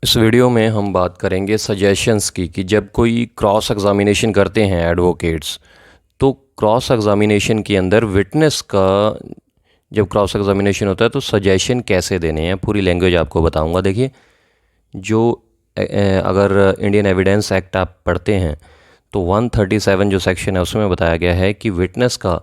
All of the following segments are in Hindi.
इस वीडियो में हम बात करेंगे सजेशंस की कि जब कोई क्रॉस एग्ज़ामिनेशन करते हैं एडवोकेट्स, तो क्रॉस एग्ज़ामिनेशन के अंदर विटनेस का जब क्रॉस एग्ज़ामिनेशन होता है तो सजेशन कैसे देने हैं, पूरी लैंग्वेज आपको बताऊंगा। देखिए, जो अगर इंडियन एविडेंस एक्ट आप पढ़ते हैं तो 137 जो सेक्शन है उसमें बताया गया है कि विटनेस का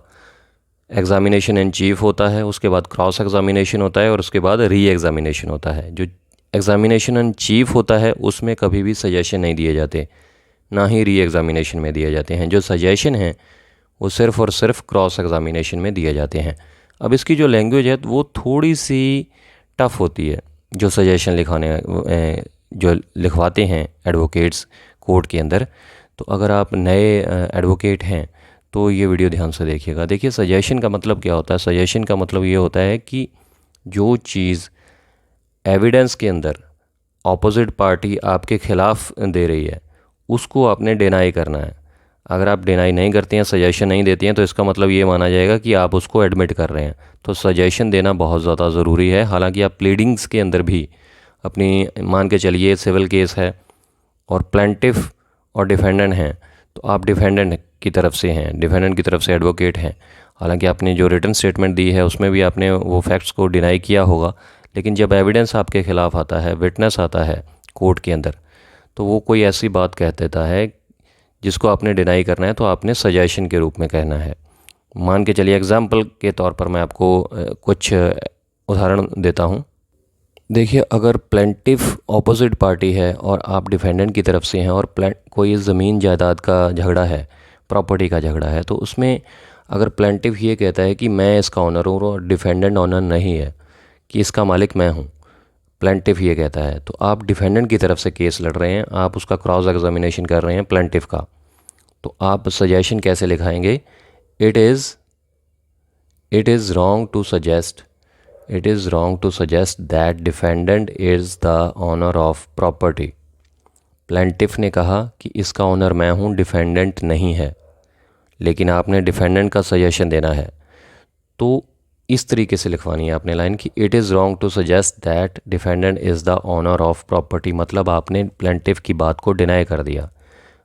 एग्ज़ामिनेशन इन चीफ होता है, उसके बाद क्रॉस एग्ज़ामिनेशन होता है और उसके बाद री एग्ज़ामिनेशन होता है। जो एग्ज़ामिनेशन इन चीफ होता है उसमें कभी भी सजेशन नहीं दिए जाते, ना ही री एग्ज़ामिनेशन में दिए जाते हैं। जो सजेशन हैं वो सिर्फ़ और सिर्फ क्रॉस एग्ज़ामिनेशन में दिए जाते हैं। अब इसकी जो लैंग्वेज है वो थोड़ी सी टफ़ होती है। जो सजेशन जो लिखवाते हैं एडवोकेट्स कोर्ट के अंदर, तो अगर आप नए एडवोकेट हैं तो ये वीडियो ध्यान से देखिएगा। देखिए, सजेशन का मतलब क्या होता है। सजेशन का मतलब ये होता है कि जो चीज़ एविडेंस के अंदर ऑपोजिट पार्टी आपके ख़िलाफ़ दे रही है उसको आपने डिनाई करना है। अगर आप डिनाई नहीं करते हैं, सजेशन नहीं देती हैं, तो इसका मतलब ये माना जाएगा कि आप उसको एडमिट कर रहे हैं। तो सजेशन देना बहुत ज़्यादा ज़रूरी है। हालांकि आप प्लीडिंग्स के अंदर भी अपनी, मान के चलिए सिविल केस है और प्लेंटिफ और डिफेंडेंट हैं, तो आप डिफेंडेंट की तरफ से हैं, डिफेंडेंट की तरफ से एडवोकेट हैं। हालांकि आपने जो रिटन स्टेटमेंट दी है उसमें भी आपने वो फैक्ट्स को डिनाई किया होगा, लेकिन जब एविडेंस आपके ख़िलाफ़ आता है, विटनेस आता है कोर्ट के अंदर, तो वो कोई ऐसी बात कह देता है जिसको आपने डिनाई करना है, तो आपने सजेशन के रूप में कहना है। मान के चलिए, एग्जाम्पल के तौर पर मैं आपको कुछ उदाहरण देता हूँ। देखिए, अगर प्लेंटिफ ऑपोजिट पार्टी है और आप डिफेंडेंट की तरफ से हैं और कोई ज़मीन जायदाद का झगड़ा है, प्रॉपर्टी का झगड़ा है, तो उसमें अगर प्लेंटिफ ये कहता है कि मैं इसका ऑनर हूँ और डिफेंडेंट ऑनर नहीं है, कि इसका मालिक मैं हूँ, प्लेंटिफ ये कहता है, तो आप डिफेंडेंट की तरफ से केस लड़ रहे हैं, आप उसका क्रॉस एग्जामिनेशन कर रहे हैं प्लेंटिफ का, तो आप सजेशन कैसे लिखाएंगे? It is it is wrong to suggest It is wrong to suggest that defendant is the owner of property. Plaintiff ने कहा कि इसका ओनर मैं हूँ, डिफेंडेंट नहीं है, लेकिन आपने डिफेंडेंट का सजेशन देना है। तो इस तरीके से लिखवानी है आपने लाइन कि it is wrong to suggest that defendant is the owner of property, मतलब आपने प्लेंटिफ की बात को डिनाई कर दिया।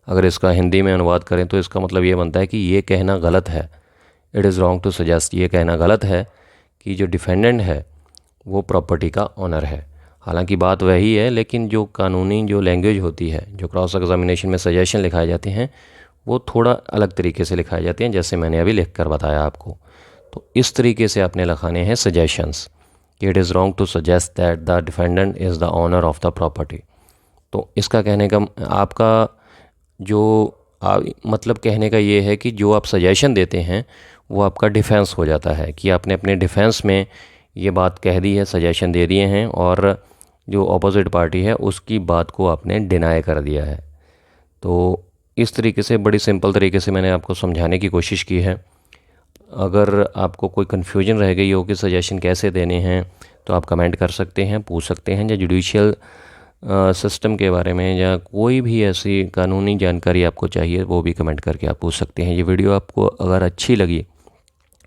अगर इसका हिंदी में अनुवाद करें तो इसका मतलब ये बनता है कि ये कहना गलत है। It is wrong to suggest, ये कहना गलत है कि जो डिफेंडेंट है वो प्रॉपर्टी का ऑनर है। हालांकि बात वही है, लेकिन जो कानूनी जो लैंग्वेज होती है, जो क्रॉस एग्जामिनेशन में सजेशन लिखाए जाते हैं, वो थोड़ा अलग तरीके से लिखाए जाते हैं, जैसे मैंने अभी लिख कर बताया आपको। तो इस तरीके से आपने लिखाने हैं सजेशंस कि it is wrong to suggest that the defendant is the owner of the property. तो इसका कहने का आपका जो मतलब कहने का ये है कि जो आप सजेशन देते हैं वो आपका डिफेंस हो जाता है, कि आपने अपने डिफेंस में ये बात कह दी है, सजेशन दे दिए हैं, और जो अपोजिट पार्टी है उसकी बात को आपने डिनाई कर दिया है। तो इस तरीके से, बड़ी सिंपल तरीके से मैंने आपको समझाने की कोशिश की है। अगर आपको कोई कन्फ्यूजन रह गई हो कि सजेशन कैसे देने हैं, तो आप कमेंट कर सकते हैं, पूछ सकते हैं, या जुडिशियल सिस्टम के बारे में या कोई भी ऐसी कानूनी जानकारी आपको चाहिए वो भी कमेंट करके आप पूछ सकते हैं। ये वीडियो आपको अगर अच्छी लगी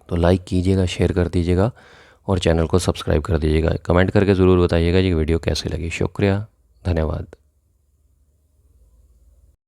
तो लाइक कीजिएगा, शेयर कर दीजिएगा और चैनल को सब्सक्राइब कर दीजिएगा। कमेंट करके ज़रूर बताइएगा कि वीडियो कैसी लगी। शुक्रिया, धन्यवाद।